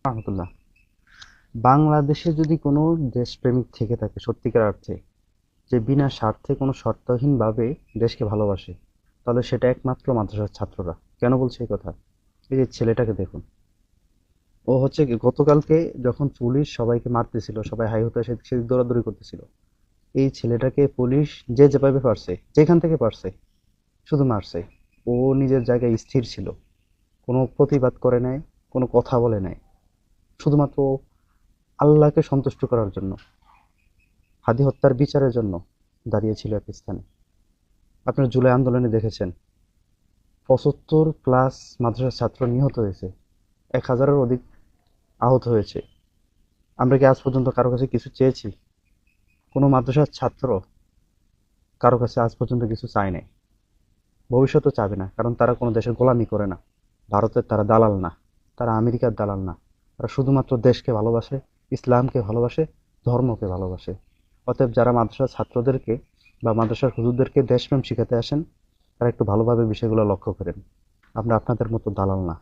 রহমতুল্লাহ। বাংলাদেশে যদি কোনো দেশপ্রেমিক থেকে থাকে সত্যিকার অর্থে, যে বিনা স্বার্থে কোনো শর্তহীন ভাবে দেশকে ভালোবাসে, তাহলে সেটা একমাত্র মাদ্রাসার ছাত্ররা। কেন বলছে এই কথা? এই যে ছেলেটাকে দেখুন, ও হচ্ছে গতকালকে যখন পুলিশ সবাইকে মারতেছিল, সবাই হাই হতে সেদিক দৌড়াদৌড়ি করতেছিল, এই ছেলেটাকে পুলিশ যে যেভাবে পারছে, যেখান থেকে পারছে, শুধু মারছে। ও নিজের জায়গায় স্থির ছিল, কোনো প্রতিবাদ করে নাই, কোনো কথা বলে নাই। শুধুমাত্র আল্লাহকে সন্তুষ্ট করার জন্য, হাদি হত্যার বিচারের জন্য দাঁড়িয়েছিল এক স্থানে। আপনার জুলাই আন্দোলনে দেখেছেন ৭৫+ মাদ্রাসার ছাত্র নিহত হয়েছে, ১,০০০-এর অধিক আহত হয়েছে। আমরা কি আজ পর্যন্ত কারো কাছে কিছু চেয়েছি? কোনো মাদ্রাসার ছাত্র কারো কাছে আজ পর্যন্ত কিছু চায় নাই, ভবিষ্যতেও চাবে না, কারণ তারা কোনো দেশের গোলামি করে না। ভারতের তারা দালাল না, তারা আমেরিকার দালাল না। তারা শুধুমাত্র দেশকে ভালোবাসে, ইসলামকে ভালোবাসে, ধর্মকে ভালোবাসে। অতএব যারা মাদ্রাসার ছাত্রদেরকে বা মাদ্রাসার হুজুরদেরকে দেশপ্রেম শিখাতে আসেন, তারা একটু ভালোভাবে বিষয়গুলো লক্ষ্য করেন। আমরা আপনাদের মতো দালাল না।